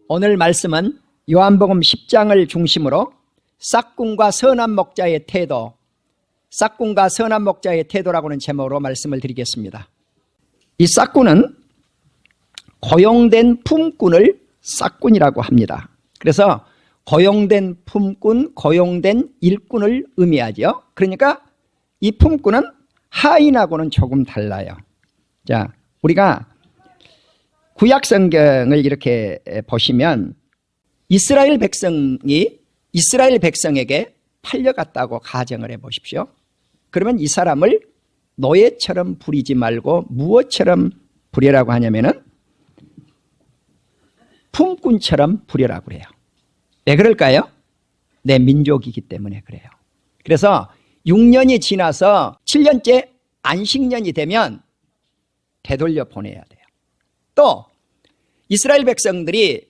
오늘 말씀은 요한복음 10장을 중심으로 싹군과 선한 목자의 태도, 싹군과 선한 목자의 태도라고는 제목으로 말씀을 드리겠습니다. 이 싹군은 고용된 품꾼을 싹군이라고 합니다. 그래서 고용된 품꾼, 고용된 일꾼을 의미하죠. 그러니까 이 품꾼은 하인하고는 조금 달라요. 자, 우리가 구약 성경을 이렇게 보시면 이스라엘 백성에게 팔려갔다고 가정을 해 보십시오. 그러면 이 사람을 노예처럼 부리지 말고 무엇처럼 부려라고 하냐면은 품꾼처럼 부려라고 그래요. 왜 그럴까요? 내 민족이기 때문에 그래요. 그래서 6년이 지나서 7년째 안식년이 되면 되돌려 보내야 돼요. 또 이스라엘 백성들이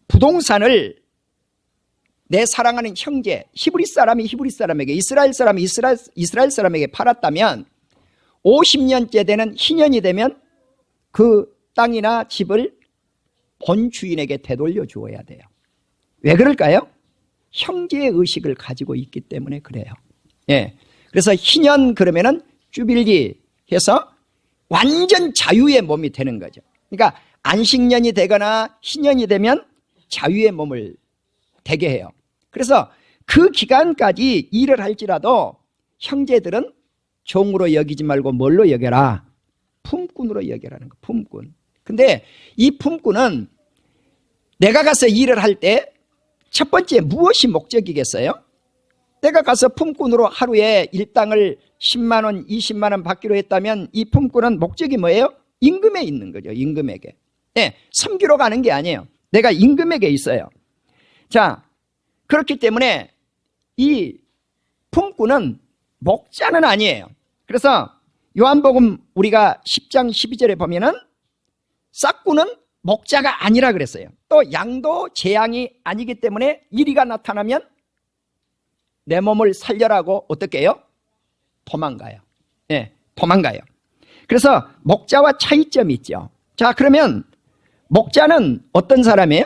부동산을 내 사랑하는 형제 히브리 사람이 히브리 사람에게, 이스라엘 사람이 이스라엘 사람에게 팔았다면 50년째 되는 희년이 되면 그 땅이나 집을 본 주인에게 되돌려 주어야 돼요. 왜 그럴까요? 형제의 의식을 가지고 있기 때문에 그래요. 예. 그래서 희년 그러면은 주빌리 해서 완전 자유의 몸이 되는 거죠. 그러니까 안식년이 되거나 희년이 되면 자유의 몸을 되게 해요. 그래서 그 기간까지 일을 할지라도 형제들은 종으로 여기지 말고 뭘로 여겨라? 품꾼으로 여겨라는 거, 품꾼. 근데 이 품꾼은 내가 가서 일을 할 때 첫 번째 무엇이 목적이겠어요? 내가 가서 품꾼으로 하루에 일당을 10만 원, 20만 원 받기로 했다면 이 품꾼은 목적이 뭐예요? 임금에 있는 거죠. 임금에게. 네, 섬기러 가는 게 아니에요. 내가 임금에게 있어요. 자, 그렇기 때문에 이 품꾼은 목자는 아니에요. 그래서 요한복음 우리가 10장 12절에 보면은 싹군은 목자가 아니라 그랬어요. 또 양도 재앙이 아니기 때문에 이리가 나타나면 내 몸을 살려라고 어떻게 해요? 도망가요. 네, 도망가요. 그래서 목자와 차이점이 있죠. 자, 그러면 목자는 어떤 사람이에요?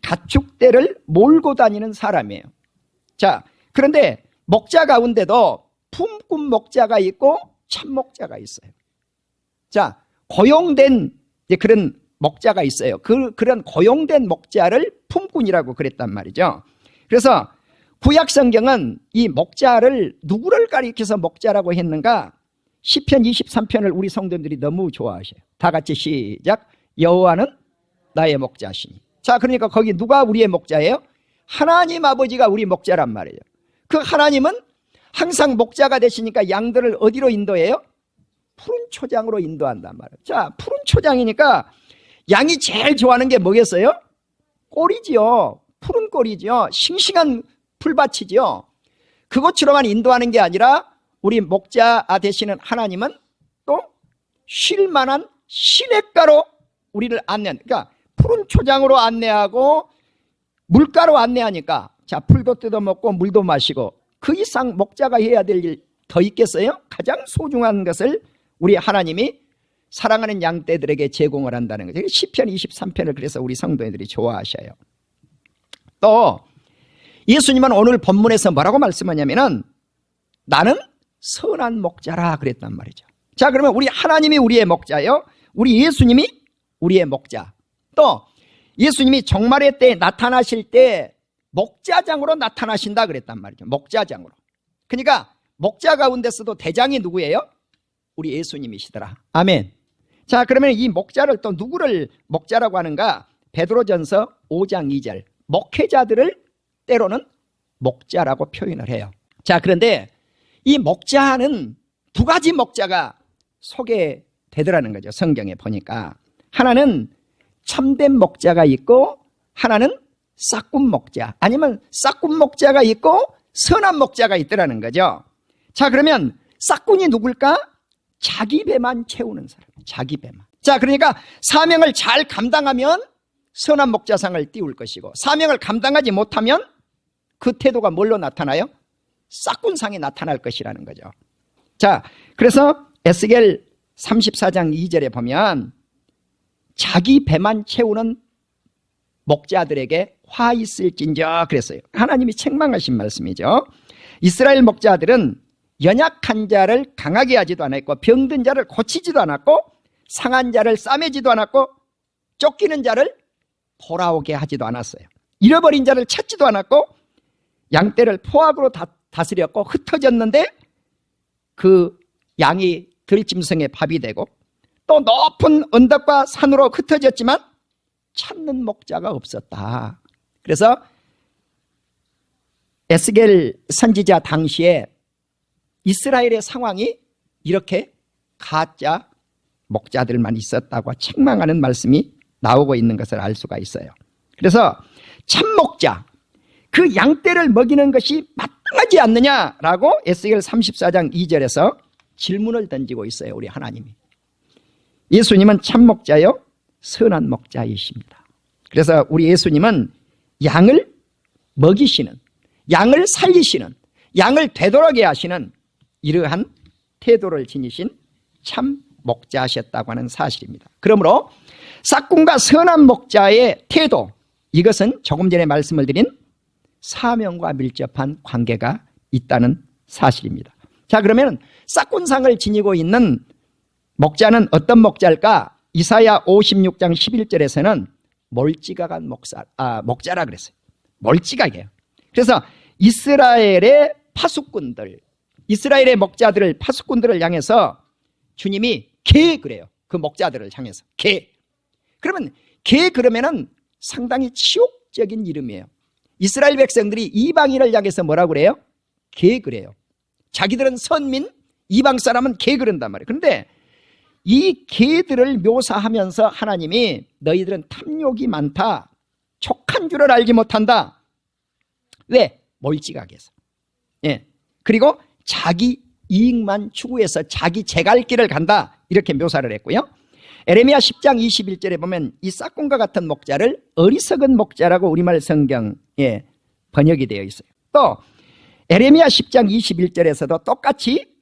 가축대를 몰고 다니는 사람이에요. 자, 그런데 목자 가운데도 품꾼 목자가 있고 참목자가 있어요. 자, 고용된 그런 목자가 있어요. 그런 고용된 목자를 품꾼이라고 그랬단 말이죠. 그래서 구약 성경은 이 목자를 누구를 가리켜서 목자라고 했는가? 시편 23편을 우리 성도들이 너무 좋아하셔요. 다 같이 시작. 여호와는 나의 목자시니. 자, 그러니까 거기 누가 우리의 목자예요? 하나님 아버지가 우리 목자란 말이에요. 그 하나님은 항상 목자가 되시니까 양들을 어디로 인도해요? 푸른 초장으로 인도한단 말이에요. 자, 푸른 초장이니까 양이 제일 좋아하는 게 뭐겠어요? 꼴이지요. 푸른 꼴이지요. 싱싱한 풀밭이지요. 그것으로만 인도하는 게 아니라 우리 목자 되시는 하나님은 또 쉴만한 시냇가로 우리를 안내하는, 그러니까 푸른 초장으로 안내하고 물가로 안내하니까 자, 풀도 뜯어먹고 물도 마시고 그 이상 목자가 해야 될 일 더 있겠어요? 가장 소중한 것을 우리 하나님이 사랑하는 양떼들에게 제공을 한다는 거죠. 시편 23편을 그래서 우리 성도들이 좋아하셔요. 또 예수님은 오늘 본문에서 뭐라고 말씀하냐면은 나는 선한 목자라 그랬단 말이죠. 자, 그러면 우리 하나님이 우리의 목자예요. 우리 예수님이 우리의 목자. 또 예수님이 종말의 때에 나타나실 때 목자장으로 나타나신다 그랬단 말이죠. 목자장으로. 그러니까 목자 가운데서도 대장이 누구예요? 우리 예수님이시더라. 아멘. 자, 그러면 이 목자를 또 누구를 목자라고 하는가? 베드로전서 5장 2절. 목회자들을 때로는 목자라고 표현을 해요. 자, 그런데 이 목자는 두 가지 목자가 소개되더라는 거죠. 성경에 보니까. 하나는 참된 목자가 있고 하나는 싹군 목자, 아니면 싹군 목자가 있고 선한 목자가 있더라는 거죠. 자, 그러면 싹군이 누굴까? 자기 배만 채우는 사람. 자기 배만. 자, 그러니까 사명을 잘 감당하면 선한 목자상을 띄울 것이고 사명을 감당하지 못하면 그 태도가 뭘로 나타나요? 싹군상이 나타날 것이라는 거죠. 자, 그래서 에스겔 34장 2절에 보면 자기 배만 채우는 목자들에게 화 있을진저 그랬어요. 하나님이 책망하신 말씀이죠. 이스라엘 목자들은 연약한 자를 강하게 하지도 않았고 병든 자를 고치지도 않았고 상한 자를 싸매지도 않았고 쫓기는 자를 돌아오게 하지도 않았어요. 잃어버린 자를 찾지도 않았고 양떼를 포악으로 다스렸고 흩어졌는데 그 양이 들짐승의 밥이 되고 또 높은 언덕과 산으로 흩어졌지만 찾는 목자가 없었다. 그래서 에스겔 선지자 당시에 이스라엘의 상황이 이렇게 가짜 목자들만 있었다고 책망하는 말씀이 나오고 있는 것을 알 수가 있어요. 그래서 참목자, 그 양떼를 먹이는 것이 마땅하지 않느냐라고 에스겔 34장 2절에서 질문을 던지고 있어요. 우리 하나님이. 예수님은 참목자요 선한 목자이십니다. 그래서 우리 예수님은 양을 먹이시는, 양을 살리시는, 양을 되돌아게 하시는 이러한 태도를 지니신 참 목자하셨다고 하는 사실입니다. 그러므로 싹군과 선한 목자의 태도, 이것은 조금 전에 말씀을 드린 사명과 밀접한 관계가 있다는 사실입니다. 자, 그러면 싹군상을 지니고 있는 목자는 어떤 목자일까? 이사야 56장 11절에서는 멀찌감한 목자라 그랬어요. 멀찌감이에요. 그래서 이스라엘의 파수꾼들, 이스라엘의 목자들을, 파수꾼들을 향해서 주님이 개 그래요. 그 목자들을 향해서 개. 그러면 개 그러면은 상당히 치욕적인 이름이에요. 이스라엘 백성들이 이방인을 향해서 뭐라고 그래요? 개 그래요. 자기들은 선민, 이방 사람은 개 그런단 말이에요. 그런데 이 개들을 묘사하면서 하나님이 너희들은 탐욕이 많다, 촉한 줄을 알지 못한다. 왜? 멀찌감해서. 예. 그리고 자기 이익만 추구해서 자기 제갈 길을 간다, 이렇게 묘사를 했고요. 에레미야 10장 21절에 보면 이 싹군과 같은 목자를 어리석은 목자라고 우리말 성경에 번역이 되어 있어요. 또 에레미야 10장 21절에서도 똑같이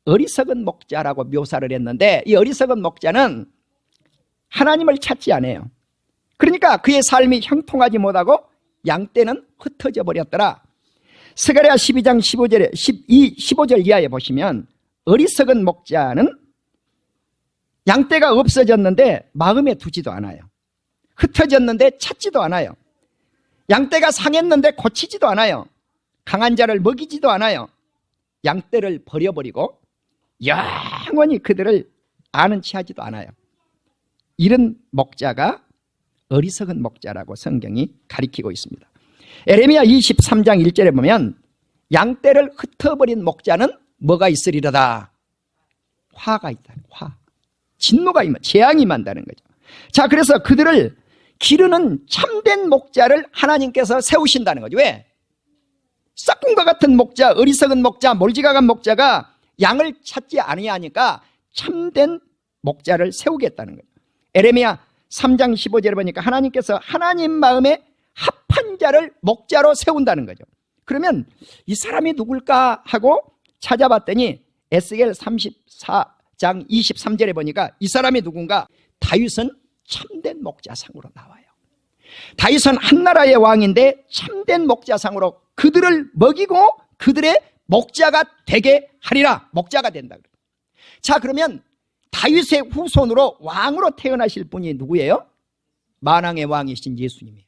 어리석은 목자라고 묘사를 했는데, 이 어리석은 목자는 하나님을 찾지 않아요. 그러니까 그의 삶이 형통하지 못하고 양떼는 흩어져 버렸더라. 스가랴 12장 15절 이하에 보시면 어리석은 목자는 양떼가 없어졌는데 마음에 두지도 않아요. 흩어졌는데 찾지도 않아요. 양떼가 상했는데 고치지도 않아요. 강한 자를 먹이지도 않아요. 양떼를 버려버리고 영원히 그들을 아는 체 하지도 않아요. 이런 목자가 어리석은 목자라고 성경이 가리키고 있습니다. 에레미야 23장 1절에 보면 양떼를 흩어버린 목자는 뭐가 있으리로다? 화가 있다. 화. 진노가 임한, 재앙이 임한다는 거죠. 자, 그래서 그들을 기르는 참된 목자를 하나님께서 세우신다는 거죠. 왜? 싹군과 같은 목자, 어리석은 목자, 멀지각한 목자가 양을 찾지 아니하니까 참된 목자를 세우겠다는 거예요. 에레미야 3장 15절에 보니까 하나님께서 하나님 마음에 합한 자를 목자로 세운다는 거죠. 그러면 이 사람이 누굴까 하고 찾아봤더니 에스겔 34장 23절에 보니까 이 사람이 누군가? 다윗은 참된 목자상으로 나와요. 다윗은 한나라의 왕인데 참된 목자상으로 그들을 먹이고 그들의 목자가 되게 하리라. 목자가 된다. 자, 그러면 다윗의 후손으로 왕으로 태어나실 분이 누구예요? 만왕의 왕이신 예수님이에요.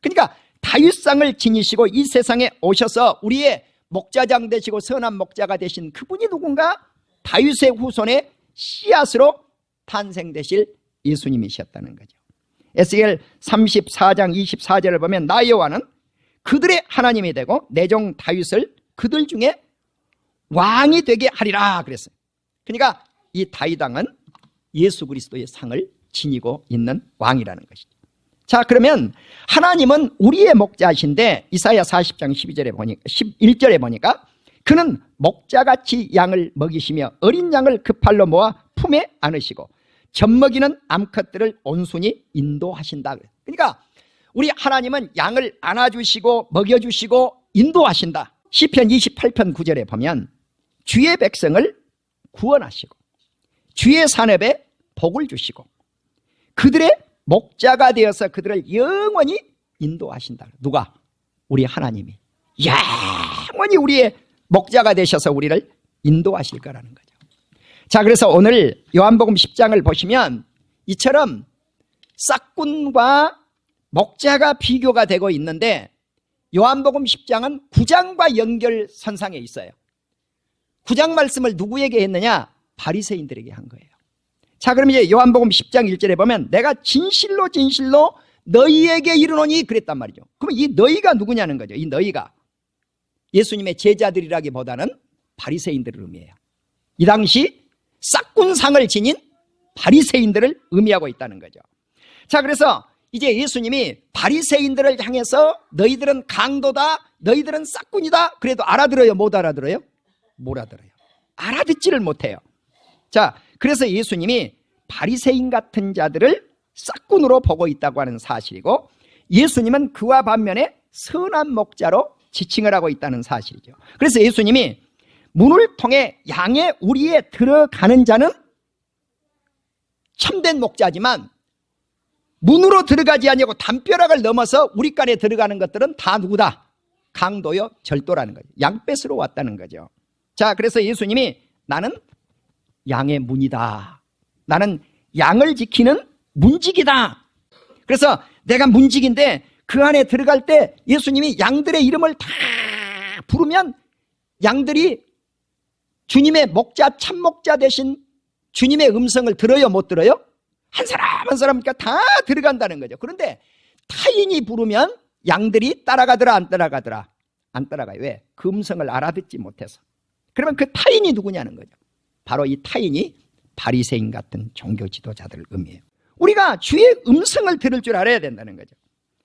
그러니까 다윗상을 지니시고 이 세상에 오셔서 우리의 목자장 되시고 선한 목자가 되신 그분이 누군가? 다윗의 후손의 씨앗으로 탄생되실 예수님이셨다는 거죠. 에스겔 34장 24절을 보면 나 여호와는 그들의 하나님이 되고 내 종 다윗을 그들 중에 왕이 되게 하리라 그랬어요. 그러니까 이 다윗 왕은 예수 그리스도의 상을 지니고 있는 왕이라는 것이죠. 자, 그러면 하나님은 우리의 목자이신데 이사야 40장 11절에 보니까 그는 목자같이 양을 먹이시며 어린 양을 그 팔로 모아 품에 안으시고 젖먹이는 암컷들을 온순히 인도하신다. 그러니까 우리 하나님은 양을 안아주시고 먹여주시고 인도하신다. 시편 28편 9절에 보면 주의 백성을 구원하시고 주의 산업에 복을 주시고 그들의 목자가 되어서 그들을 영원히 인도하신다. 누가? 우리 하나님이 영원히 우리의 목자가 되셔서 우리를 인도하실 거라는 거죠. 자, 그래서 오늘 요한복음 10장을 보시면 이처럼 싹군과 목자가 비교가 되고 있는데 요한복음 10장은 9장과 연결선상에 있어요. 9장 말씀을 누구에게 했느냐? 바리새인들에게 한 거예요. 자, 그럼 이제 요한복음 10장 1절에 보면 내가 진실로 진실로 너희에게 이르노니 그랬단 말이죠. 그럼 이 너희가 누구냐는 거죠. 이 너희가 예수님의 제자들이라기보다는 바리새인들을 의미해요. 이 당시 싹군상을 지닌 바리새인들을 의미하고 있다는 거죠. 자, 그래서 이제 예수님이 바리새인들을 향해서 너희들은 강도다, 너희들은 싹군이다. 그래도 알아들어요? 못 알아들어요? 못 알아들어요. 알아듣지를 못해요. 자, 그래서 예수님이 바리새인 같은 자들을 싹군으로 보고 있다고 하는 사실이고 예수님은 그와 반면에 선한 목자로 지칭을 하고 있다는 사실이죠. 그래서 예수님이 문을 통해 양의 우리에 들어가는 자는 참된 목자지만 문으로 들어가지 아니하고 담벼락을 넘어서 우리 간에 들어가는 것들은 다 누구다? 강도요, 절도라는 거죠. 양 뺏으러 왔다는 거죠. 자, 그래서 예수님이 나는 양의 문이다. 나는 양을 지키는 문지기다. 그래서 내가 문지기인데 그 안에 들어갈 때 예수님이 양들의 이름을 다 부르면 양들이 주님의 목자, 참목자 대신 주님의 음성을 들어요, 못 들어요? 한 사람 한 사람이니까 다 들어간다는 거죠. 그런데 타인이 부르면 양들이 따라가더라, 안 따라가더라? 안 따라가요. 왜? 그 음성을 알아듣지 못해서. 그러면 그 타인이 누구냐는 거죠. 바로 이 타인이 바리새인 같은 종교 지도자들을 의미해요. 우리가 주의 음성을 들을 줄 알아야 된다는 거죠.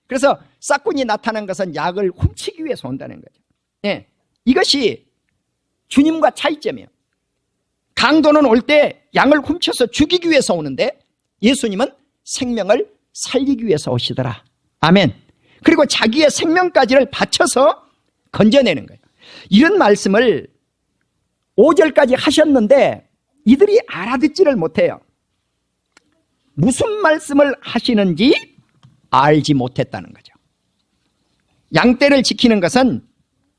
그래서 싹군이 나타난 것은 약을 훔치기 위해서 온다는 거죠. 예, 이것이 주님과 차이점이에요. 강도는 올 때 양을 훔쳐서 죽이기 위해서 오는데 예수님은 생명을 살리기 위해서 오시더라. 아멘. 그리고 자기의 생명까지를 바쳐서 건져내는 거예요. 이런 말씀을 5절까지 하셨는데 이들이 알아듣지를 못해요. 무슨 말씀을 하시는지 알지 못했다는 거죠. 양떼를 지키는 것은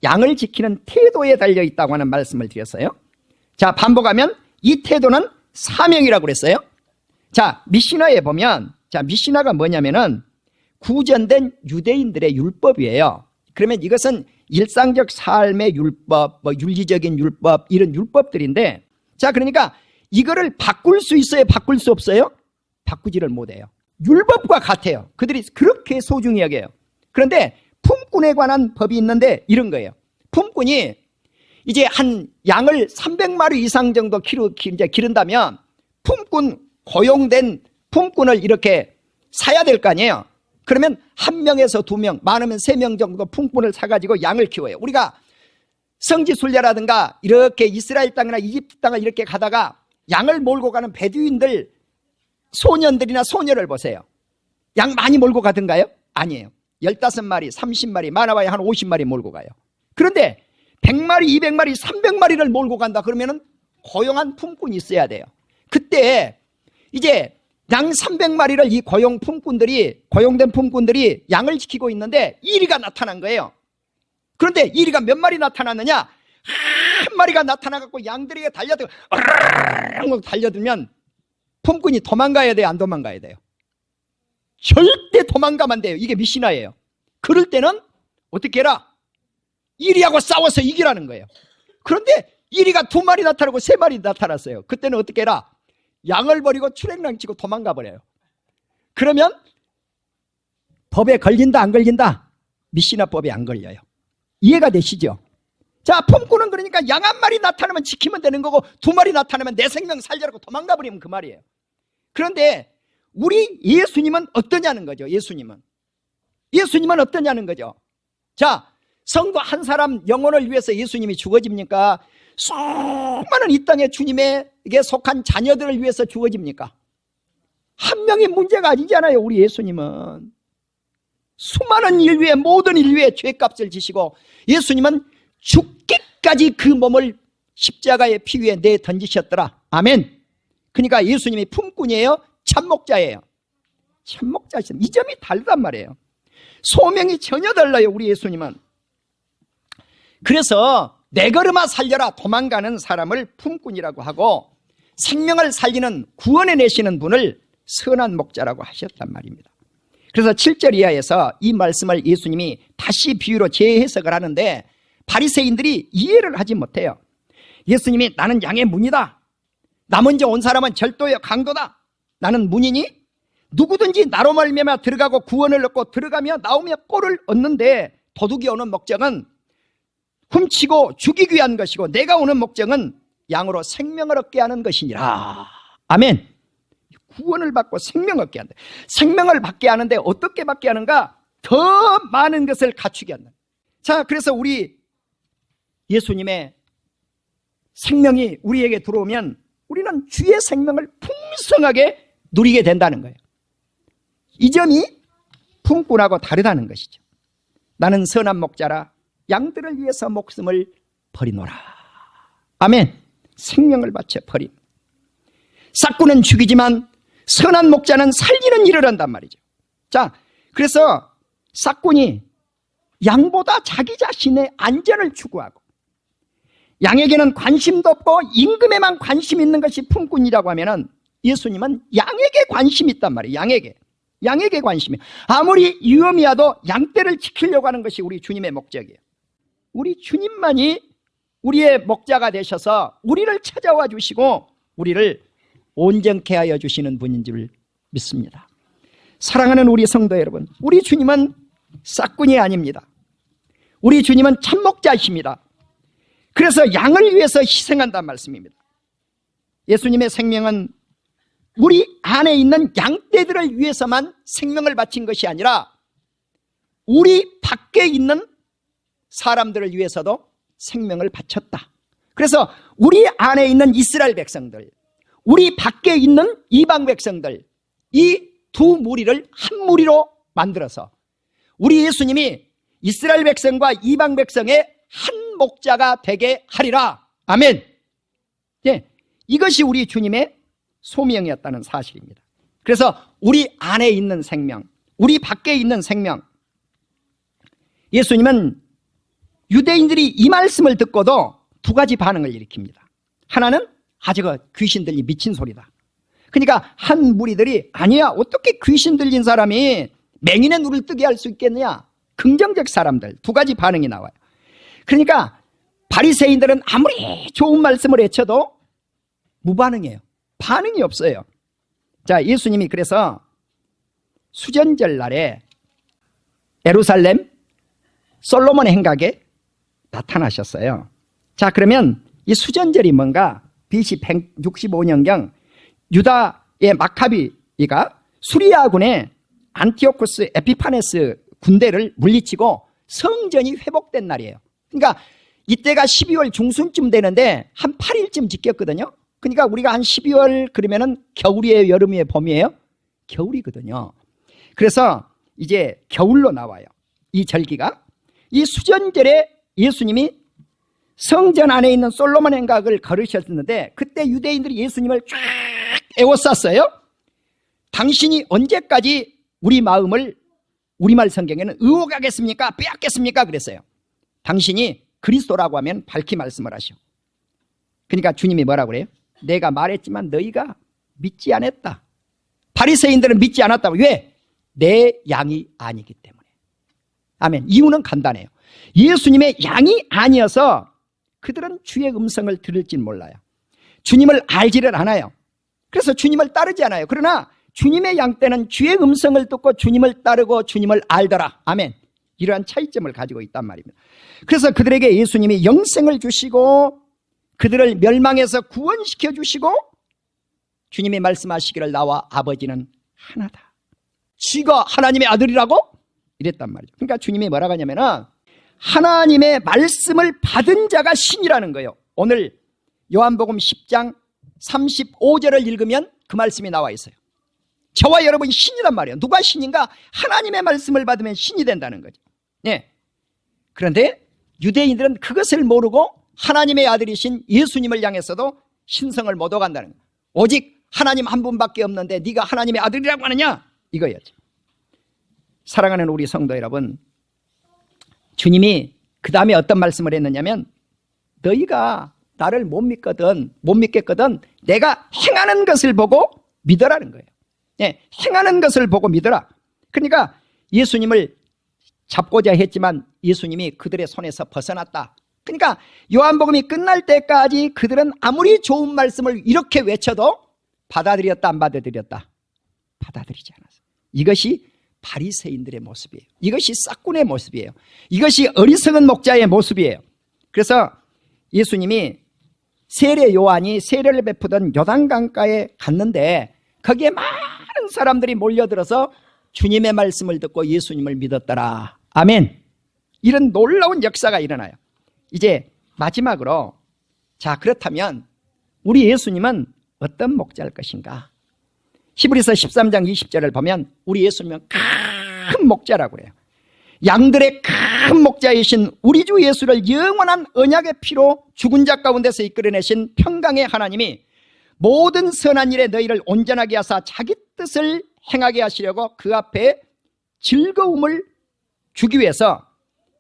양을 지키는 태도에 달려있다고 하는 말씀을 드렸어요. 자, 반복하면 이 태도는 사명이라고 그랬어요. 자, 미시나에 보면, 자, 미시나가 뭐냐면은 구전된 유대인들의 율법이에요. 그러면 이것은 일상적 삶의 율법, 윤리적인 율법, 이런 율법들인데, 자, 그러니까 이거를 바꿀 수 있어요? 바꿀 수 없어요? 바꾸지를 못해요. 율법과 같아요. 그들이 그렇게 소중히 여겨요. 그런데 품꾼에 관한 법이 있는데 이런 거예요. 품꾼이 이제 한 양을 300마리 이상 정도 기른다면 품꾼, 고용된 품꾼을 이렇게 사야 될 거 아니에요. 그러면 1명에서 2명, 많으면 3명 정도 품꾼을 사가지고 양을 키워요. 우리가 성지순례라든가 이렇게 이스라엘 땅이나 이집트 땅을 이렇게 가다가 양을 몰고 가는 베두인들, 소년들이나 소녀를 보세요. 양 많이 몰고 가던가요? 아니에요. 15마리, 30마리, 많아봐야 한 50마리 몰고 가요. 그런데 100마리, 200마리, 300마리를 몰고 간다 그러면은 고용한 품꾼이 있어야 돼요. 그때 이제 양 300마리를 이 고용된 품꾼들이 양을 지키고 있는데 이리가 나타난 거예요. 그런데 이리가 몇 마리 나타났느냐? 한 마리가 나타나갖고 양들에게 달려들면 품꾼이 도망가야 돼요? 안 도망가야 돼요? 절대 도망가면 안 돼요. 이게 미시나예요. 그럴 때는 어떻게 해라? 이리하고 싸워서 이기라는 거예요. 그런데 이리가 2마리 나타나고 3마리 나타났어요. 그때는 어떻게 해라? 양을 버리고 출행랑 치고 도망가 버려요. 그러면 법에 걸린다 안 걸린다? 미시나법에 안 걸려요. 이해가 되시죠? 자, 품꾼은 그러니까 양 1마리 나타나면 지키면 되는 거고 2마리 나타나면 내 생명 살자라고 도망가 버리면 그 말이에요. 그런데 우리 예수님은 어떠냐는 거죠. 예수님은 어떠냐는 거죠. 자, 성도 한 사람 영혼을 위해서 예수님이 죽어집니까? 수많은 이 땅에 주님에게 속한 자녀들을 위해서 죽어집니까? 한 명이 문제가 아니잖아요. 우리 예수님은 수많은 인류의 모든 인류의 죄값을 지시고 예수님은 죽기까지 그 몸을 십자가의 피 위에 내 던지셨더라. 아멘. 그러니까 예수님이 품꾼이에요? 참목자예요? 참목자신 이 점이 다르단 말이에요. 소명이 전혀 달라요. 우리 예수님은. 그래서 내 걸음아 살려라 도망가는 사람을 품꾼이라고 하고 생명을 살리는 구원해 내시는 분을 선한 목자라고 하셨단 말입니다. 그래서 7절 이하에서 이 말씀을 예수님이 다시 비유로 재해석을 하는데 바리새인들이 이해를 하지 못해요. 예수님이 나는 양의 문이다. 나 먼저 온 사람은 절도의 강도다. 나는 문이니 누구든지 나로 말미암아 들어가고 구원을 얻고 들어가며 나오며 꼴을 얻는데 도둑이 오는 목적은 훔치고 죽이기 위한 것이고 내가 오는 목적은 양으로 생명을 얻게 하는 것이니라. 아멘. 구원을 받고 생명을 얻게 한다. 생명을 받게 하는데 어떻게 받게 하는가? 더 많은 것을 갖추게 한다. 자, 그래서 우리 예수님의 생명이 우리에게 들어오면 우리는 주의 생명을 풍성하게 누리게 된다는 거예요. 이 점이 품꾼하고 다르다는 것이죠. 나는 선한 목자라 양들을 위해서 목숨을 버리노라. 아멘. 생명을 바쳐 버림. 싹꾼은 죽이지만 선한 목자는 살리는 일을 한단 말이죠. 자, 그래서 싹꾼이 양보다 자기 자신의 안전을 추구하고 양에게는 관심도 없고 임금에만 관심 있는 것이 품꾼이라고 하면은 예수님은 양에게 관심이 있단 말이에요. 양에게 관심이. 아무리 위험이라도 양떼를 지키려고 하는 것이 우리 주님의 목적이에요. 우리 주님만이 우리의 목자가 되셔서 우리를 찾아와 주시고 우리를 온전케 하여 주시는 분인 줄 믿습니다. 사랑하는 우리 성도 여러분, 우리 주님은 싹꾼이 아닙니다. 우리 주님은 참목자이십니다. 그래서 양을 위해서 희생한다는 말씀입니다. 예수님의 생명은 우리 안에 있는 양떼들을 위해서만 생명을 바친 것이 아니라 우리 밖에 있는 사람들을 위해서도 생명을 바쳤다. 그래서 우리 안에 있는 이스라엘 백성들, 우리 밖에 있는 이방 백성들, 이 두 무리를 한 무리로 만들어서 우리 예수님이 이스라엘 백성과 이방 백성의 한 목자가 되게 하리라. 아멘. 네, 이것이 우리 주님의 소명이었다는 사실입니다. 그래서 우리 안에 있는 생명, 우리 밖에 있는 생명, 예수님은 유대인들이 이 말씀을 듣고도 두 가지 반응을 일으킵니다. 하나는 저거 귀신 들린 미친 소리다. 그러니까 한 무리들이 아니야, 어떻게 귀신 들린 사람이 맹인의 눈을 뜨게 할 수 있겠느냐. 긍정적 사람들 두 가지 반응이 나와요. 그러니까 바리새인들은 아무리 좋은 말씀을 외쳐도 무반응이에요. 반응이 없어요. 자, 예수님이 그래서 수전절 날에 예루살렘 솔로몬 행각에 나타나셨어요. 자, 그러면 이 수전절이 뭔가? BC 165년경 유다의 마카비가 수리아군의 안티오쿠스 에피파네스 군대를 물리치고 성전이 회복된 날이에요. 그러니까 이때가 12월 중순쯤 되는데 한 8일쯤 지켰거든요. 그러니까 우리가 한 12월 그러면은 겨울이에요, 여름이에요, 봄이에요? 겨울이거든요. 그래서 이제 겨울로 나와요. 이 절기가. 이 수전절에 예수님이 성전 안에 있는 솔로몬 행각을 걸으셨는데 그때 유대인들이 예수님을 쫙 에워쌌어요. 당신이 언제까지 우리 마음을 우리말 성경에는 의혹하겠습니까? 빼앗겠습니까? 그랬어요. 당신이 그리스도라고 하면 밝히 말씀을 하시오. 그러니까 주님이 뭐라고 그래요? 내가 말했지만 너희가 믿지 않았다. 바리새인들은 믿지 않았다고. 왜? 내 양이 아니기 때문에. 아멘. 이유는 간단해요. 예수님의 양이 아니어서 그들은 주의 음성을 들을지 몰라요. 주님을 알지를 않아요. 그래서 주님을 따르지 않아요. 그러나 주님의 양 떼는 주의 음성을 듣고 주님을 따르고 주님을 알더라. 아멘. 이러한 차이점을 가지고 있단 말입니다. 그래서 그들에게 예수님이 영생을 주시고 그들을 멸망에서 구원시켜 주시고 주님이 말씀하시기를 나와 아버지는 하나다. 쥐가 하나님의 아들이라고? 이랬단 말이죠. 그러니까 주님이 뭐라고 하냐면은 하나님의 말씀을 받은 자가 신이라는 거예요. 오늘 요한복음 10장 35절을 읽으면 그 말씀이 나와 있어요. 저와 여러분이 신이란 말이에요. 누가 신인가? 하나님의 말씀을 받으면 신이 된다는 거죠. 네. 그런데 유대인들은 그것을 모르고 하나님의 아들이신 예수님을 향해서도 신성을 못 얻어간다는 거예요. 오직 하나님 한 분밖에 없는데 네가 하나님의 아들이라고 하느냐? 이거였죠. 사랑하는 우리 성도 여러분, 주님이 그 다음에 어떤 말씀을 했느냐면 너희가 나를 못 믿겠거든 내가 행하는 것을 보고 믿으라는 거예요. 네, 행하는 것을 보고 믿어라. 그러니까 예수님을 잡고자 했지만 예수님이 그들의 손에서 벗어났다. 그러니까 요한복음이 끝날 때까지 그들은 아무리 좋은 말씀을 이렇게 외쳐도 받아들였다 안 받아들였다? 받아들이지 않았어요. 이것이 바리새인들의 모습이에요. 이것이 싹군의 모습이에요. 이것이 어리석은 목자의 모습이에요. 그래서 예수님이 세례 요한이 세례를 베푸던 요단강가에 갔는데 거기에 많은 사람들이 몰려들어서 주님의 말씀을 듣고 예수님을 믿었더라. 아멘. 이런 놀라운 역사가 일어나요. 이제 마지막으로, 자, 그렇다면 우리 예수님은 어떤 목자일 것인가? 히브리서 13장 20절을 보면 우리 예수님은 큰 목자라고 해요. 양들의 큰 목자이신 우리 주 예수를 영원한 언약의 피로 죽은 자 가운데서 이끌어내신 평강의 하나님이 모든 선한 일에 너희를 온전하게 하사 자기 뜻을 행하게 하시려고 그 앞에 즐거움을 주기 위해서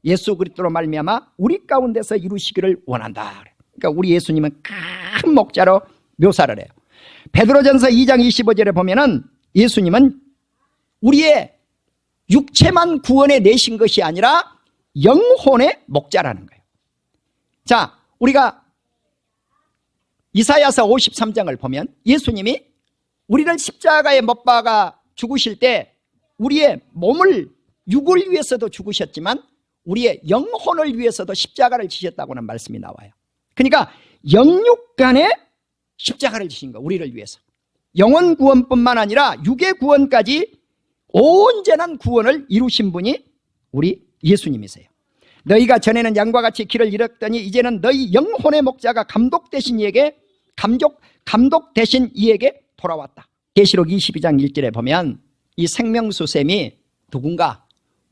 예수 그리스도로 말미암아 우리 가운데서 이루시기를 원한다. 그러니까 우리 예수님은 큰 목자로 묘사를 해요. 베드로전서 2장 25절에 보면은 예수님은 우리의 육체만 구원해 내신 것이 아니라 영혼의 목자라는 거예요. 자, 우리가 이사야서 53장을 보면 예수님이 우리를 십자가에 못 박아 죽으실 때 우리의 몸을 육을 위해서도 죽으셨지만 우리의 영혼을 위해서도 십자가를 지셨다고는 말씀이 나와요. 그러니까 영육간에 십자가를 지신 거, 우리를 위해서. 영혼 구원뿐만 아니라 육의 구원까지 온전한 구원을 이루신 분이 우리 예수님이세요. 너희가 전에는 양과 같이 길을 잃었더니 이제는 너희 영혼의 목자가 감독 되신 이에게 돌아왔다. 계시록 22장 1절에 보면 이 생명수샘이 누군가?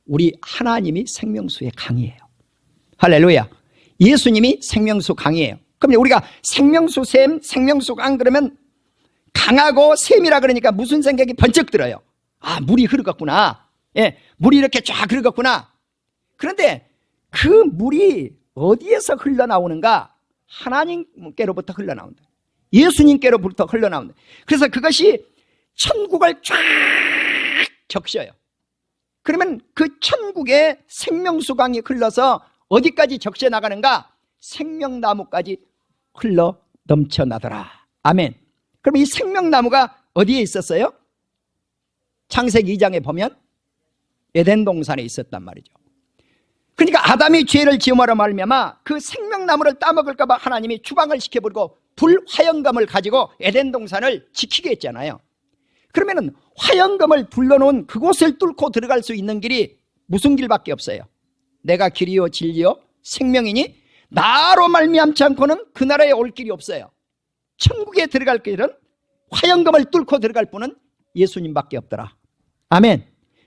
우리 하나님이 생명수의 강이에요. 할렐루야. 예수님이 생명수 강이에요. 그럼 우리가 생명수샘, 생명수강 그러면 강하고 샘이라 그러니까 무슨 생각이 번쩍 들어요? 아, 물이 흐르겠구나. 예, 물이 이렇게 쫙 흐르겠구나. 그런데 그 물이 어디에서 흘러나오는가? 하나님께로부터 흘러나온다. 예수님께로부터 흘러나온다. 그래서 그것이 천국을 쫙 적셔요. 그러면 그 천국에 생명수강이 흘러서 어디까지 적셔 나가는가? 생명나무까지 흘러 넘쳐나더라. 아멘. 그럼 이 생명나무가 어디에 있었어요? 창세기 2장에 보면 에덴 동산에 있었단 말이죠. 그러니까 아담이 죄를 지음으로 말미암아 그 생명나무를 따먹을까 봐 하나님이 추방을 시켜버리고 불화영검을 가지고 에덴 동산을 지키게 했잖아요. 그러면은 화영검을 둘러놓은 그곳을 뚫고 들어갈 수 있는 길이 무슨 길밖에 없어요? 내가 길이요 진리요 생명이니 나로 말미암지 않고는 그 나라에 올 길이 없어요. 천국에 들어갈 길은 화영검을 뚫고 들어갈 분은 예수님밖에 없더라. 아멘.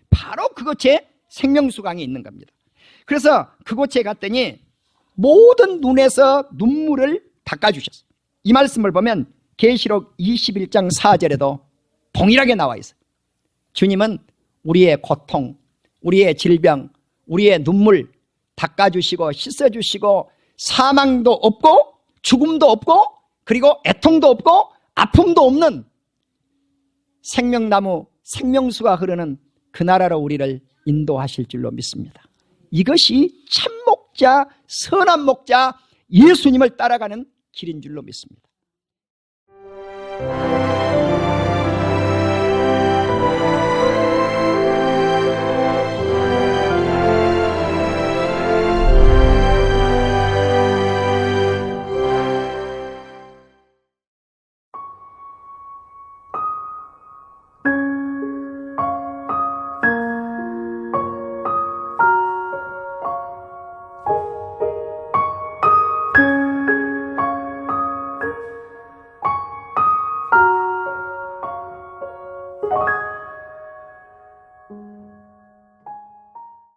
바로 그곳에 생명수강이 있는 겁니다. 그래서 그곳에 갔더니 모든 눈에서 눈물을 닦아주셨어요. 이 말씀을 보면 계시록 21장 4절에도 동일하게 나와 있어요. 주님은 우리의 고통, 우리의 질병, 우리의 눈물 닦아주시고 씻어주시고 사망도 없고 죽음도 없고 그리고 애통도 없고 아픔도 없는 생명나무, 생명수가 흐르는 그 나라로 우리를 인도하실 줄로 믿습니다. 이것이 참목자, 선한 목자, 예수님을 따라가는 길인 줄로 믿습니다.